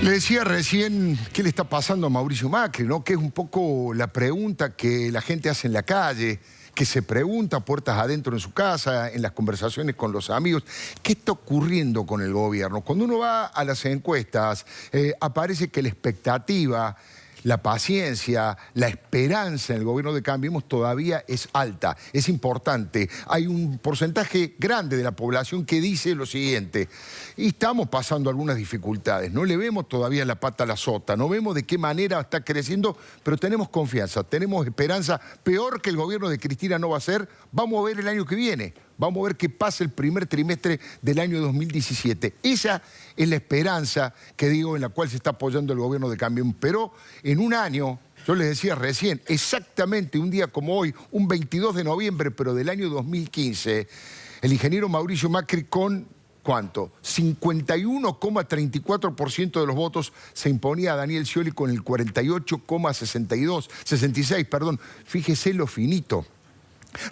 Le decía recién qué le está pasando a Mauricio Macri, ¿no? Que es un poco la pregunta que la gente hace en la calle, que se pregunta puertas adentro en su casa, en las conversaciones con los amigos. ¿Qué está ocurriendo con el gobierno? Cuando uno va a las encuestas, aparece que la expectativa, la paciencia, la esperanza en el gobierno de Cambiemos todavía es alta, es importante. Hay un porcentaje grande de la población que dice lo siguiente: y estamos pasando algunas dificultades, no le vemos todavía la pata a la sota, no vemos de qué manera está creciendo, pero tenemos confianza, tenemos esperanza. Peor que el gobierno de Cristina no va a ser, vamos a ver el año que viene. Vamos a ver qué pasa el primer trimestre del año 2017. Esa es la esperanza que digo en la cual se está apoyando el gobierno de Cambiemos. Pero en un año, yo les decía recién, exactamente un día como hoy, un 22 de noviembre, pero del año 2015, el ingeniero Mauricio Macri con, ¿cuánto? 51,34% de los votos se imponía a Daniel Scioli con el 66, perdón. Fíjese lo finito.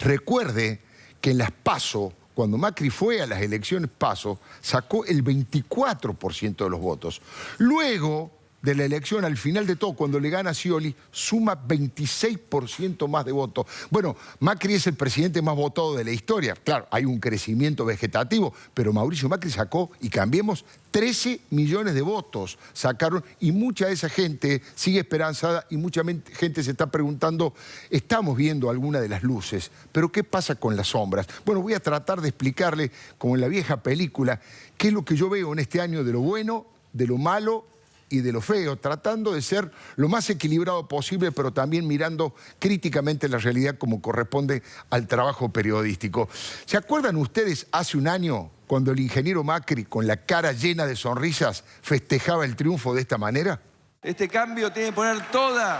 Recuerde que en las PASO, cuando Macri fue a las elecciones PASO, sacó el 24% de los votos. Luego de la elección, al final de todo, cuando le gana a Scioli, suma 26% más de votos. Bueno, Macri es el presidente más votado de la historia. Claro, hay un crecimiento vegetativo, pero Mauricio Macri sacó, y Cambiemos, 13 millones de votos sacaron, y mucha de esa gente sigue esperanzada y mucha gente se está preguntando, estamos viendo alguna de las luces, pero ¿qué pasa con las sombras? Bueno, voy a tratar de explicarle, como en la vieja película, qué es lo que yo veo en este año de lo bueno, de lo malo y de lo feo, tratando de ser lo más equilibrado posible, pero también mirando críticamente la realidad como corresponde al trabajo periodístico. ¿Se acuerdan ustedes hace un año cuando el ingeniero Macri, con la cara llena de sonrisas, festejaba el triunfo de esta manera? Este cambio tiene que poner toda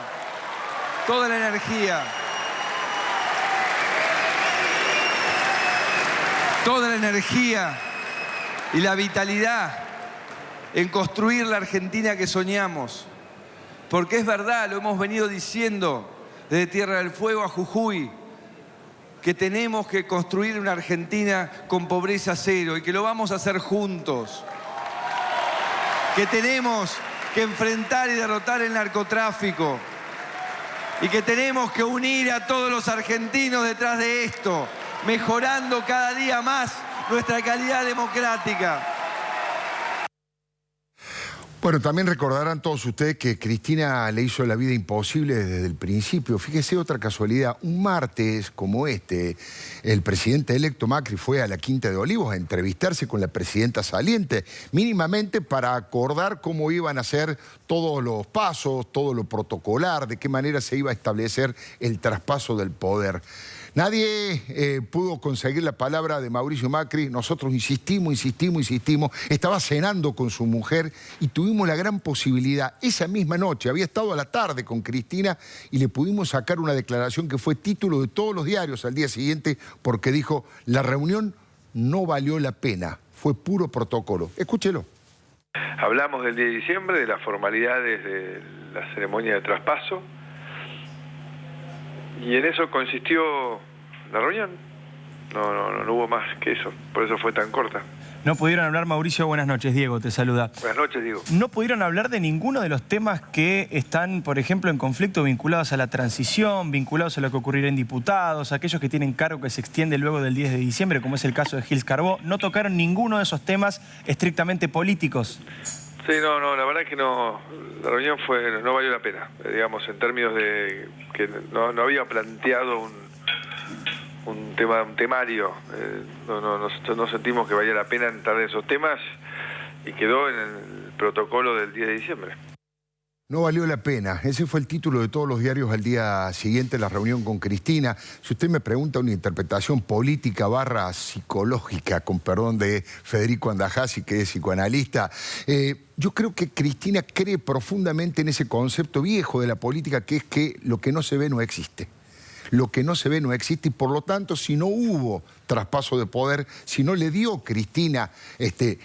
la energía, y la vitalidad en construir la Argentina que soñamos. Porque es verdad, lo hemos venido diciendo desde Tierra del Fuego a Jujuy, que tenemos que construir una Argentina con pobreza cero y que lo vamos a hacer juntos. Que tenemos que enfrentar y derrotar el narcotráfico y que tenemos que unir a todos los argentinos detrás de esto, mejorando cada día más nuestra calidad democrática. Bueno, también recordarán todos ustedes que Cristina le hizo la vida imposible desde el principio. Fíjese otra casualidad, un martes como este, el presidente electo Macri fue a la Quinta de Olivos a entrevistarse con la presidenta saliente, mínimamente para acordar cómo iban a ser todos los pasos, todo lo protocolar, de qué manera se iba a establecer el traspaso del poder. Nadie pudo conseguir la palabra de Mauricio Macri. Nosotros insistimos. Estaba cenando con su mujer y tuvimos la gran posibilidad. Esa misma noche, había estado a la tarde con Cristina y le pudimos sacar una declaración que fue título de todos los diarios al día siguiente, porque dijo: la reunión no valió la pena, fue puro protocolo. Escúchelo. Hablamos del 10 de diciembre, de las formalidades de la ceremonia de traspaso, y en eso consistió la reunión. No hubo más que eso, por eso fue tan corta. No pudieron hablar, Mauricio, buenas noches, Diego te saluda. Buenas noches, Diego. No pudieron hablar de ninguno de los temas que están, por ejemplo, en conflicto, vinculados a la transición, vinculados a lo que ocurrirá en diputados, aquellos que tienen cargo que se extiende luego del 10 de diciembre, como es el caso de Gils Carbó. No tocaron ninguno de esos temas estrictamente políticos. Sí, no, la verdad es que no, la reunión no valió la pena, digamos, en términos de que no había planteado un temario, no sentimos que valía la pena entrar en esos temas y quedó en el protocolo del 10 de diciembre. No valió la pena. Ese fue el título de todos los diarios al día siguiente de la reunión con Cristina. Si usted me pregunta una interpretación política / psicológica, con perdón de Federico Andajasi, que es psicoanalista, yo creo que Cristina cree profundamente en ese concepto viejo de la política, que es que lo que no se ve no existe. Lo que no se ve no existe y por lo tanto si no hubo traspaso de poder, si no le dio Cristina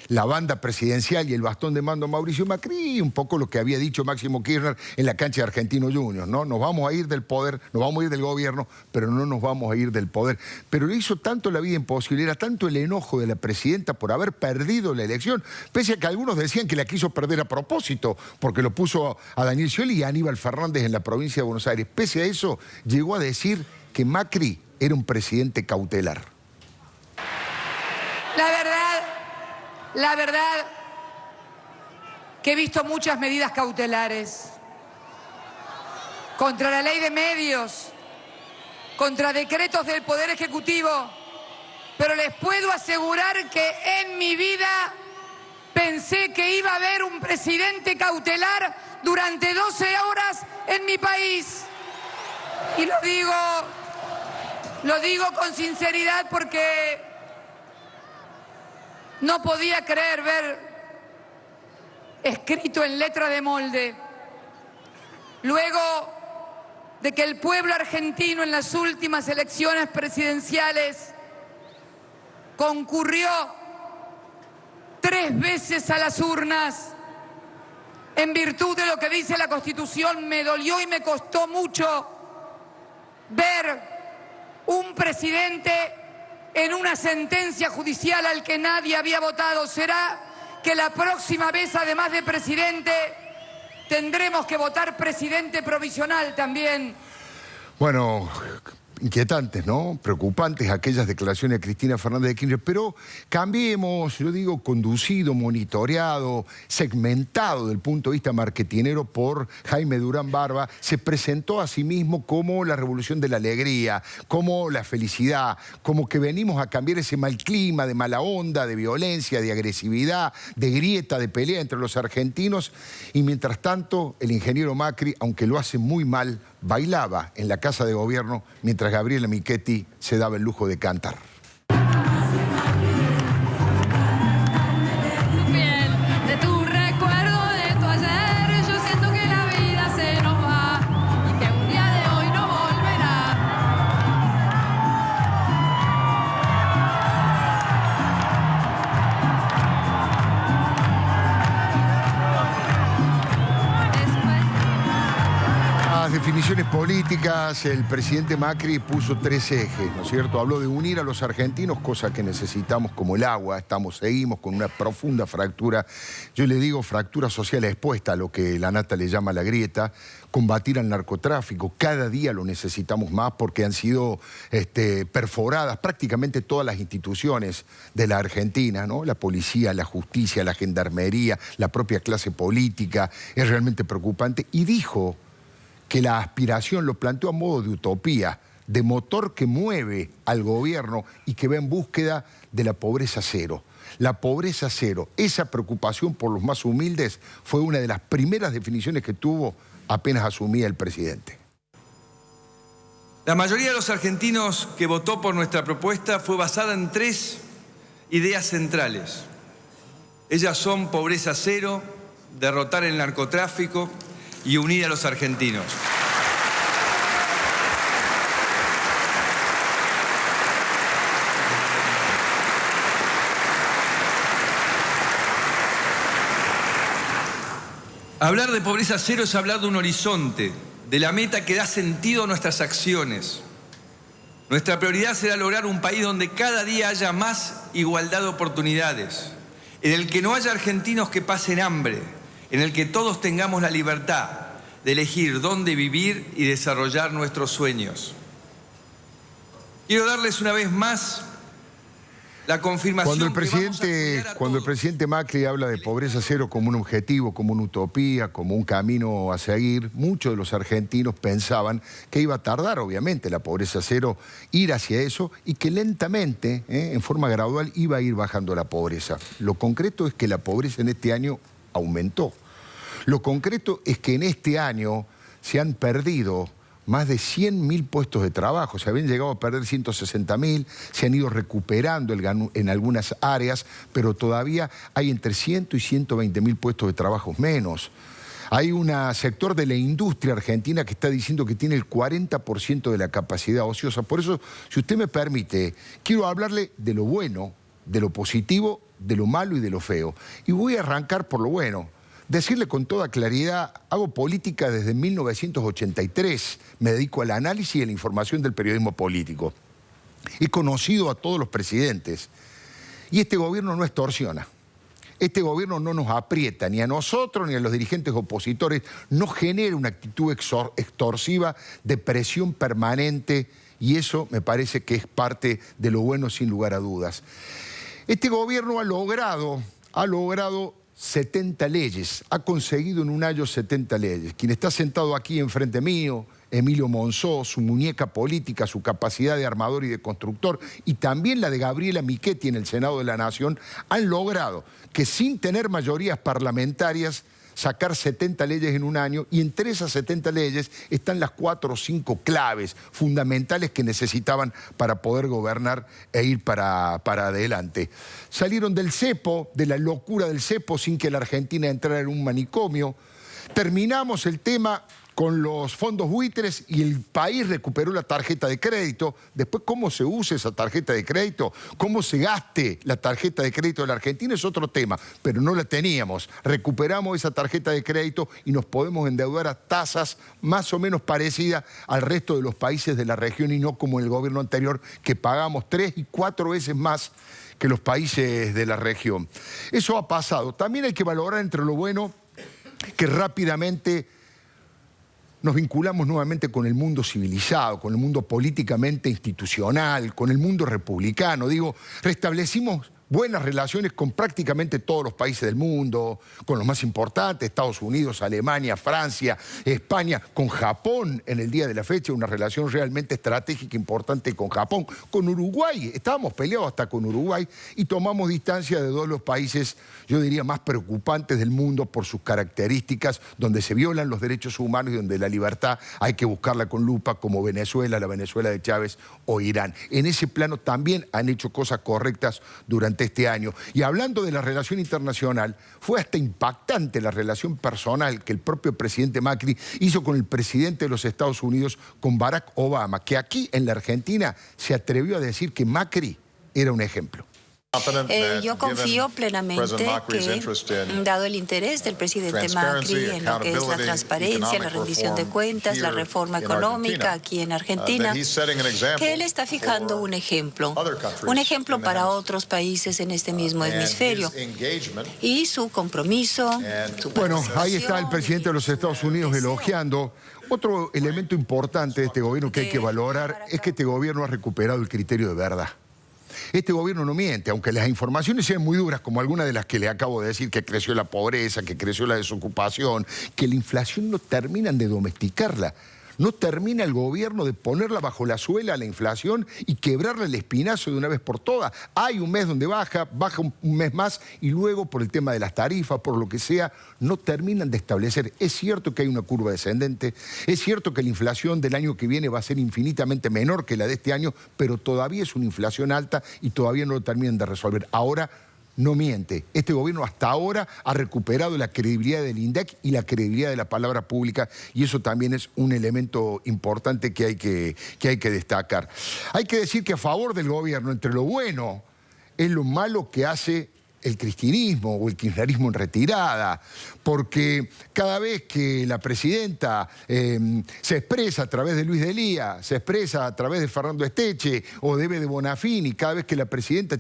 la banda presidencial y el bastón de mando a Mauricio Macri, un poco lo que había dicho Máximo Kirchner en la cancha de Argentino Juniors, ¿no? Nos vamos a ir del poder, nos vamos a ir del gobierno, pero no nos vamos a ir del poder. Pero le hizo tanto la vida imposible, era tanto el enojo de la presidenta por haber perdido la elección, pese a que algunos decían que la quiso perder a propósito, porque lo puso a Daniel Scioli y a Aníbal Fernández en la provincia de Buenos Aires. Pese a eso, llegó a decir que Macri era un presidente cautelar. La verdad que he visto muchas medidas cautelares contra la ley de medios, contra decretos del Poder Ejecutivo, pero les puedo asegurar que en mi vida pensé que iba a haber un presidente cautelar durante 12 horas en mi país. Y lo digo con sinceridad porque no podía creer ver escrito en letra de molde, luego de que el pueblo argentino en las últimas elecciones presidenciales concurrió 3 veces a las urnas en virtud de lo que dice la Constitución. Me dolió y me costó mucho ver un presidente en una sentencia judicial al que nadie había votado. ¿Será que la próxima vez, además de presidente, tendremos que votar presidente provisional también? Bueno, inquietantes, ¿no? Preocupantes aquellas declaraciones de Cristina Fernández de Kirchner, pero cambiemos, yo digo, conducido, monitoreado, segmentado del punto de vista marketinero por Jaime Durán Barba, se presentó a sí mismo como la revolución de la alegría, como la felicidad, como que venimos a cambiar ese mal clima de mala onda, de violencia, de agresividad, de grieta, de pelea entre los argentinos, y mientras tanto el ingeniero Macri, aunque lo hace muy mal, bailaba en la Casa de Gobierno mientras Gabriela Michetti se daba el lujo de cantar. De tu recuerdo de tu ayer, yo siento que la vida se nos va y que un día de hoy no volverá. Las definiciones políticas, el presidente Macri puso 3 ejes, ¿no es cierto? Habló de unir a los argentinos, cosa que necesitamos como el agua, seguimos con una profunda fractura, yo le digo fractura social expuesta, a lo que la Nata le llama la grieta, combatir al narcotráfico, cada día lo necesitamos más porque han sido perforadas prácticamente todas las instituciones de la Argentina, ¿no? La policía, la justicia, la gendarmería, la propia clase política, es realmente preocupante. Y dijo que la aspiración lo planteó a modo de utopía, de motor que mueve al gobierno y que va en búsqueda de la pobreza cero. La pobreza cero, esa preocupación por los más humildes fue una de las primeras definiciones que tuvo apenas asumía el presidente. La mayoría de los argentinos que votó por nuestra propuesta fue basada en 3 ideas centrales. Ellas son pobreza cero, derrotar el narcotráfico y unir a los argentinos. Hablar de pobreza cero es hablar de un horizonte, de la meta que da sentido a nuestras acciones. Nuestra prioridad será lograr un país donde cada día haya más igualdad de oportunidades, en el que no haya argentinos que pasen hambre, en el que todos tengamos la libertad de elegir dónde vivir y desarrollar nuestros sueños. Quiero darles una vez más la confirmación Cuando el presidente Macri habla de pobreza cero como un objetivo, como una utopía, como un camino a seguir, muchos de los argentinos pensaban que iba a tardar, obviamente, la pobreza cero, ir hacia eso y que lentamente, en forma gradual, iba a ir bajando la pobreza. Lo concreto es que la pobreza en este año aumentó. Lo concreto es que en este año se han perdido más de 100.000 puestos de trabajo. Se habían llegado a perder 160.000, se han ido recuperando en algunas áreas, pero todavía hay entre 100 y 120.000 puestos de trabajo menos. Hay un sector de la industria argentina que está diciendo que tiene el 40% de la capacidad ociosa. Por eso, si usted me permite, quiero hablarle de lo bueno, de lo positivo, de lo malo y de lo feo. Y voy a arrancar por lo bueno. Decirle con toda claridad, hago política desde 1983. Me dedico al análisis y a la información del periodismo político. He conocido a todos los presidentes. Y este gobierno no extorsiona. Este gobierno no nos aprieta, ni a nosotros ni a los dirigentes opositores, no genera una actitud extorsiva de presión permanente, y eso me parece que es parte de lo bueno sin lugar a dudas. Este gobierno ha logrado 70 leyes, ha conseguido en un año 70 leyes. Quien está sentado aquí enfrente mío, Emilio Monzó, su muñeca política, su capacidad de armador y de constructor, y también la de Gabriela Michetti en el Senado de la Nación, han logrado que sin tener mayorías parlamentarias sacar 70 leyes en un año, y entre esas 70 leyes están las 4 o 5 claves fundamentales que necesitaban para poder gobernar e ir para adelante. Salieron del cepo, de la locura del cepo, sin que la Argentina entrara en un manicomio. Terminamos el tema con los fondos buitres y el país recuperó la tarjeta de crédito. Después, cómo se usa esa tarjeta de crédito, cómo se gaste la tarjeta de crédito de la Argentina es otro tema, pero no la teníamos. Recuperamos esa tarjeta de crédito y nos podemos endeudar a tasas más o menos parecidas al resto de los países de la región, y no como el gobierno anterior, que pagamos 3 y 4 veces más que los países de la región. Eso ha pasado. También hay que valorar entre lo bueno que rápidamente nos vinculamos nuevamente con el mundo civilizado, con el mundo políticamente institucional, con el mundo republicano. Digo, restablecimos buenas relaciones con prácticamente todos los países del mundo, con los más importantes, Estados Unidos, Alemania, Francia, España, con Japón en el día de la fecha, una relación realmente estratégica importante con Japón, con Uruguay, estábamos peleados hasta con Uruguay, y tomamos distancia de 2 de los países, yo diría, más preocupantes del mundo por sus características, donde se violan los derechos humanos y donde la libertad hay que buscarla con lupa, como Venezuela, la Venezuela de Chávez o Irán. En ese plano también han hecho cosas correctas durante este año. Y hablando de la relación internacional, fue hasta impactante la relación personal que el propio presidente Macri hizo con el presidente de los Estados Unidos, con Barack Obama, que aquí en la Argentina se atrevió a decir que Macri era un ejemplo. Yo confío plenamente que, dado el interés del presidente Macri en lo que es la transparencia, la rendición de cuentas, la reforma económica aquí en Argentina, que él está fijando un ejemplo para otros países en este mismo hemisferio. Y su compromiso, su Bueno, ahí está el presidente de los Estados Unidos elogiando. Otro elemento importante de este gobierno que hay que valorar es que este gobierno ha recuperado el criterio de verdad. Este gobierno no miente, aunque las informaciones sean muy duras, como algunas de las que le acabo de decir, que creció la pobreza, que creció la desocupación, que la inflación no terminan de domesticarla. No termina el gobierno de ponerla bajo la suela a la inflación y quebrarle el espinazo de una vez por todas. Hay un mes donde baja un mes más, y luego por el tema de las tarifas, por lo que sea, no terminan de establecer. Es cierto que hay una curva descendente, es cierto que la inflación del año que viene va a ser infinitamente menor que la de este año, pero todavía es una inflación alta y todavía no lo terminan de resolver. Ahora no miente. Este gobierno hasta ahora ha recuperado la credibilidad del INDEC y la credibilidad de la palabra pública, y eso también es un elemento importante que hay que destacar. Hay que decir que a favor del gobierno, entre lo bueno, es lo malo que hace el cristinismo o el kirchnerismo en retirada, porque cada vez que la presidenta se expresa a través de Luis Delía, se expresa a través de Fernando Esteche o de Eve de Bonafini, cada vez que la presidenta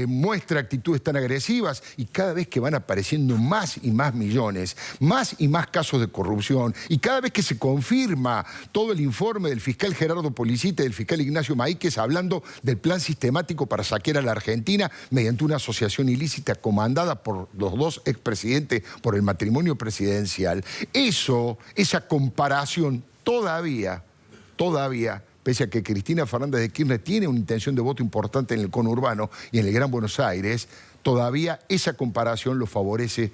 muestra actitudes tan agresivas, y cada vez que van apareciendo más y más millones, más y más casos de corrupción, y cada vez que se confirma todo el informe del fiscal Gerardo Policita y del fiscal Ignacio Maíquez hablando del plan sistemático para saquear a la Argentina mediante una asociación ilícita comandada por los 2 expresidentes por el matrimonio presidencial, esa comparación todavía, pese a que Cristina Fernández de Kirchner tiene una intención de voto importante en el conurbano y en el Gran Buenos Aires, todavía esa comparación lo favorece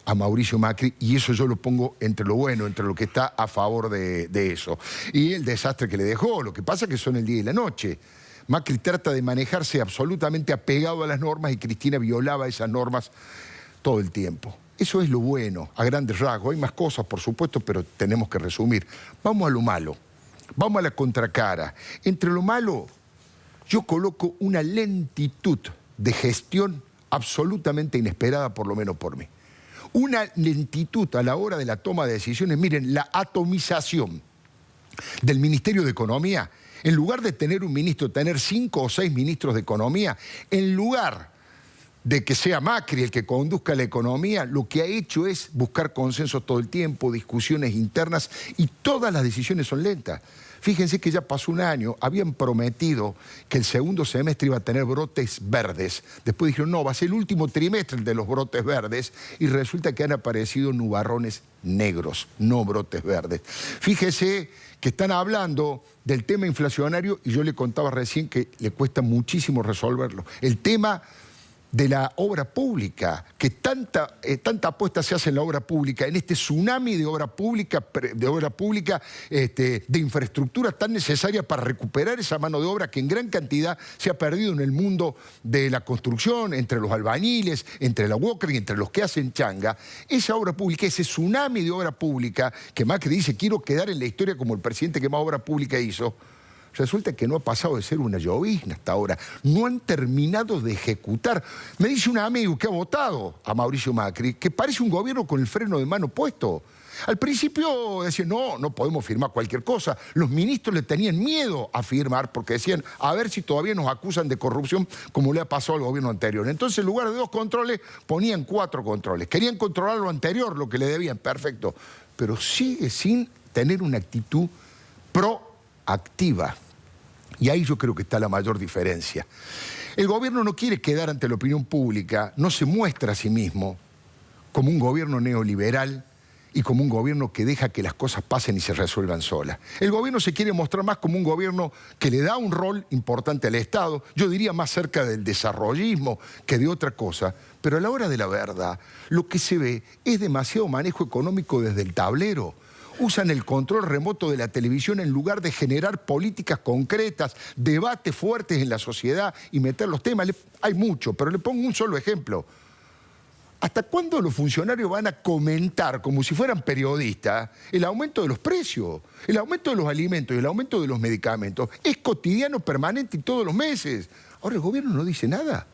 a Mauricio Macri, y eso yo lo pongo entre lo bueno, entre lo que está a favor de eso. Y el desastre que le dejó, lo que pasa es que son el día y la noche. Macri trata de manejarse absolutamente apegado a las normas y Cristina violaba esas normas todo el tiempo. Eso es lo bueno, a grandes rasgos. Hay más cosas, por supuesto, pero tenemos que resumir. Vamos a lo malo, vamos a la contracara. Entre lo malo, yo coloco una lentitud de gestión absolutamente inesperada, por lo menos por mí. Una lentitud a la hora de la toma de decisiones. Miren, la atomización del Ministerio de Economía, en lugar de tener un ministro, tener 5 o 6 ministros de Economía, en lugar de que sea Macri el que conduzca la economía, lo que ha hecho es buscar consensos todo el tiempo, discusiones internas, y todas las decisiones son lentas. Fíjense que ya pasó un año, habían prometido que el segundo semestre iba a tener brotes verdes. Después dijeron, no, va a ser el último trimestre de los brotes verdes, y resulta que han aparecido nubarrones negros, no brotes verdes. Fíjese que están hablando del tema inflacionario, y yo le contaba recién que le cuesta muchísimo resolverlo. El tema de la obra pública, que tanta apuesta se hace en la obra pública, en este tsunami de obra pública, de infraestructura tan necesaria para recuperar esa mano de obra que en gran cantidad se ha perdido en el mundo de la construcción, entre los albañiles, entre la Walker y entre los que hacen changa. Esa obra pública, ese tsunami de obra pública, que Macri dice, quiero quedar en la historia como el presidente que más obra pública hizo, resulta que no ha pasado de ser una llovizna hasta ahora. No han terminado de ejecutar. Me dice un amigo que ha votado a Mauricio Macri que parece un gobierno con el freno de mano puesto. Al principio decían, no podemos firmar cualquier cosa. Los ministros le tenían miedo a firmar porque decían, a ver si todavía nos acusan de corrupción como le ha pasado al gobierno anterior. Entonces, en lugar de 2 controles, ponían 4 controles. Querían controlar lo anterior, lo que le debían, perfecto. Pero sigue sin tener una actitud proactiva. Y ahí yo creo que está la mayor diferencia. El gobierno no quiere quedar ante la opinión pública, no se muestra a sí mismo como un gobierno neoliberal y como un gobierno que deja que las cosas pasen y se resuelvan solas. El gobierno se quiere mostrar más como un gobierno que le da un rol importante al Estado, yo diría más cerca del desarrollismo que de otra cosa, pero a la hora de la verdad, lo que se ve es demasiado manejo económico desde el tablero. Usan el control remoto de la televisión en lugar de generar políticas concretas, debates fuertes en la sociedad y meter los temas. Hay mucho, pero le pongo un solo ejemplo. ¿Hasta cuándo los funcionarios van a comentar, como si fueran periodistas, el aumento de los precios, el aumento de los alimentos y el aumento de los medicamentos? Es cotidiano, permanente y todos los meses. Ahora el gobierno no dice nada.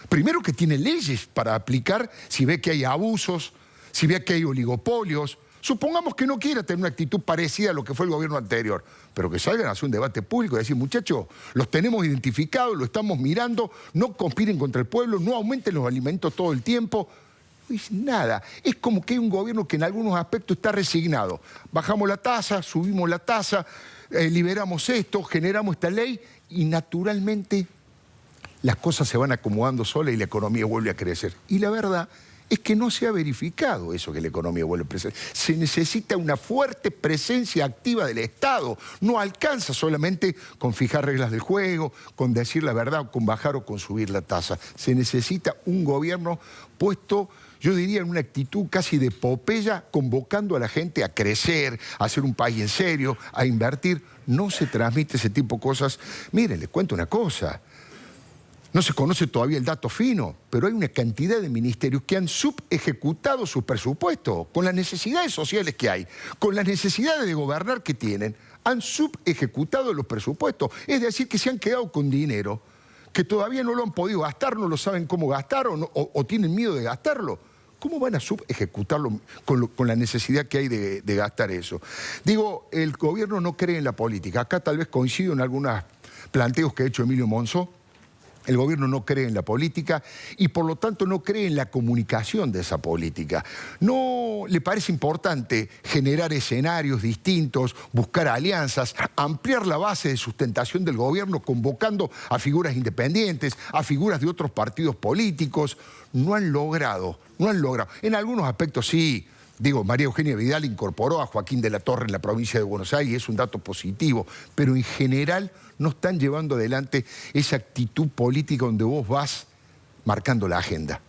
Primero que tiene leyes para aplicar si ve que hay abusos, si ve que hay oligopolios. Supongamos que no quiera tener una actitud parecida a lo que fue el gobierno anterior, pero que salgan a hacer un debate público y decir, muchachos, los tenemos identificados, lo estamos mirando, no conspiren contra el pueblo, no aumenten los alimentos todo el tiempo. No dice nada. Es como que hay un gobierno que en algunos aspectos está resignado. Bajamos la tasa, subimos la tasa, liberamos esto, generamos esta ley y naturalmente las cosas se van acomodando solas y la economía vuelve a crecer. Y la verdad es que no se ha verificado eso, que la economía vuelve a crecer. Se necesita una fuerte presencia activa del Estado. No alcanza solamente con fijar reglas del juego, con decir la verdad, con bajar o con subir la tasa. Se necesita un gobierno puesto, yo diría, en una actitud casi de Popeye, convocando a la gente a crecer, a hacer un país en serio, a invertir. No se transmite ese tipo de cosas. Miren, les cuento una cosa. No se conoce todavía el dato fino, pero hay una cantidad de ministerios que han subejecutado sus presupuestos con las necesidades sociales que hay, con las necesidades de gobernar que tienen, han subejecutado los presupuestos. Es decir, que se han quedado con dinero que todavía no lo han podido gastar, no lo saben cómo gastar o tienen miedo de gastarlo. ¿Cómo van a subejecutarlo con la necesidad que hay de gastar eso? Digo, el gobierno no cree en la política. Acá tal vez coincido en algunos planteos que ha hecho Emilio Monzó. El gobierno no cree en la política y por lo tanto no cree en la comunicación de esa política. No le parece importante generar escenarios distintos, buscar alianzas, ampliar la base de sustentación del gobierno convocando a figuras independientes, a figuras de otros partidos políticos. No han logrado. En algunos aspectos sí. Digo, María Eugenia Vidal incorporó a Joaquín de la Torre en la provincia de Buenos Aires y es un dato positivo, pero en general no están llevando adelante esa actitud política donde vos vas marcando la agenda.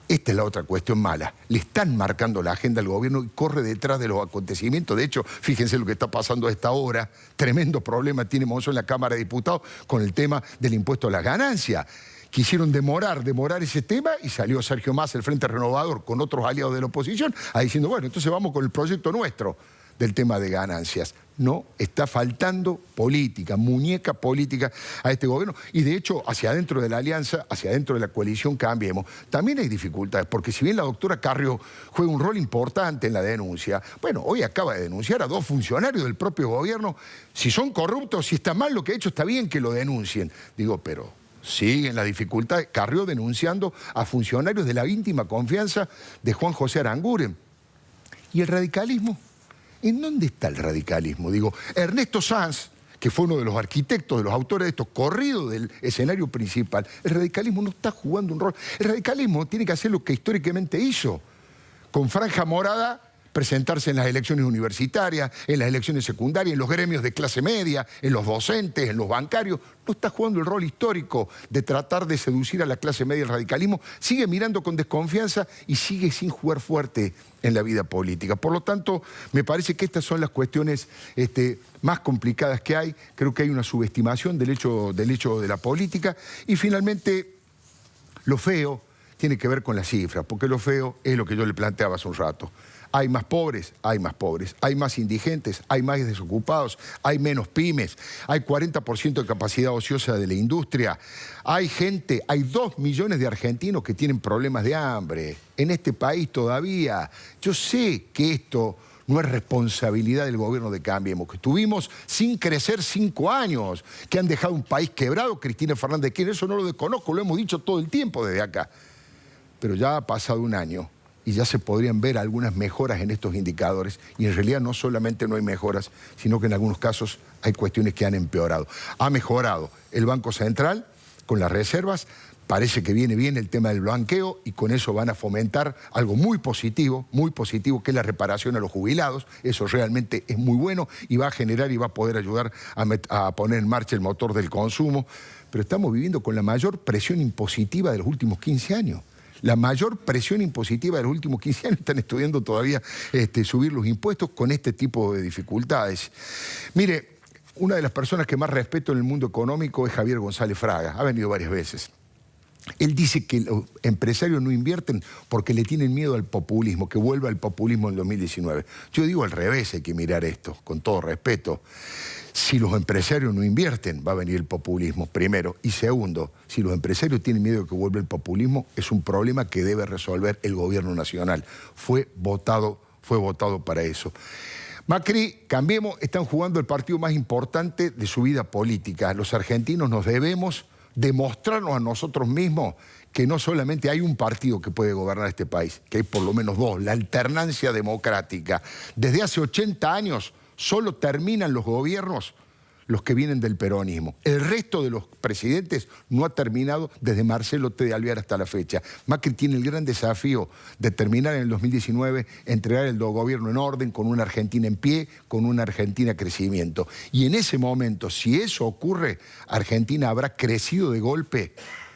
Esta es la otra cuestión mala. Le están marcando la agenda al gobierno y corre detrás de los acontecimientos. De hecho, fíjense lo que está pasando a esta hora. Tremendo problema tiene Monzó en la Cámara de Diputados con el tema del impuesto a las ganancias. quisieron demorar ese tema y salió Sergio Massa, el Frente Renovador, con otros aliados de la oposición, diciendo, bueno, entonces vamos con el proyecto nuestro del tema de ganancias. No, está faltando política, muñeca política a este gobierno. Y de hecho, hacia adentro de la alianza, hacia adentro de la coalición Cambiemos, también hay dificultades, porque si bien la doctora Carrió juega un rol importante en la denuncia, bueno, hoy acaba de denunciar a 2 funcionarios del propio gobierno. Si son corruptos, si está mal lo que ha hecho, está bien que lo denuncien. Digo, pero siguen las dificultades. Carrió denunciando a funcionarios de la íntima confianza de Juan José Aranguren. ¿Y el radicalismo? ¿En dónde está el radicalismo? Digo, Ernesto Sanz, que fue uno de los arquitectos, de los autores de estos corridos del escenario principal, el radicalismo no está jugando un rol. El radicalismo tiene que hacer lo que históricamente hizo, con franja morada, presentarse en las elecciones universitarias, en las elecciones secundarias, en los gremios de clase media, en los docentes, en los bancarios. No está jugando el rol histórico de tratar de seducir a la clase media. El radicalismo sigue mirando con desconfianza y sigue sin jugar fuerte en la vida política. Por lo tanto, me parece que estas son las cuestiones más complicadas que hay. Creo que hay una subestimación del hecho de la política. Y finalmente, lo feo tiene que ver con las cifras, porque lo feo es lo que yo le planteaba hace un rato. Hay más pobres, hay más pobres, hay más indigentes, hay más desocupados, hay menos pymes, hay 40% de capacidad ociosa de la industria, hay gente, hay 2 millones de argentinos que tienen problemas de hambre en este país todavía. Yo sé que esto no es responsabilidad del gobierno de Cambiemos, que estuvimos sin crecer 5 años, que han dejado un país quebrado, Cristina Fernández de Kirchner, eso no lo desconozco, lo hemos dicho todo el tiempo desde acá. Pero ya ha pasado un año y ya se podrían ver algunas mejoras en estos indicadores, y en realidad no solamente no hay mejoras, sino que en algunos casos hay cuestiones que han empeorado. Ha mejorado el Banco Central con las reservas, parece que viene bien el tema del blanqueo y con eso van a fomentar algo muy positivo, que es la reparación a los jubilados. Eso realmente es muy bueno y va a generar y va a poder ayudar a poner en marcha el motor del consumo. Pero estamos viviendo con la mayor presión impositiva de los últimos 15 años. La mayor presión impositiva de los últimos 15 años. Están estudiando todavía subir los impuestos con este tipo de dificultades. Mire, una de las personas que más respeto en el mundo económico es Javier González Fraga. Ha venido varias veces. Él dice que los empresarios no invierten porque le tienen miedo al populismo, que vuelva el populismo en 2019. Yo digo al revés, hay que mirar esto, con todo respeto. Si los empresarios no invierten, va a venir el populismo, primero. Y segundo, si los empresarios tienen miedo de que vuelva el populismo, es un problema que debe resolver el gobierno nacional. Fue votado para eso. Macri, Cambiemos, están jugando el partido más importante de su vida política. Los argentinos nos debemos demostrarnos a nosotros mismos que no solamente hay un partido que puede gobernar este país, que hay por lo menos 2, la alternancia democrática. Desde hace 80 años solo terminan los gobiernos los que vienen del peronismo. El resto de los presidentes no ha terminado desde Marcelo T. de Alvear hasta la fecha. Macri tiene el gran desafío de terminar en el 2019, entregar el gobierno en orden, con una Argentina en pie, con una Argentina en crecimiento. Y en ese momento, si eso ocurre, Argentina habrá crecido de golpe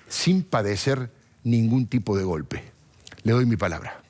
sin padecer ningún tipo de golpe. Le doy mi palabra.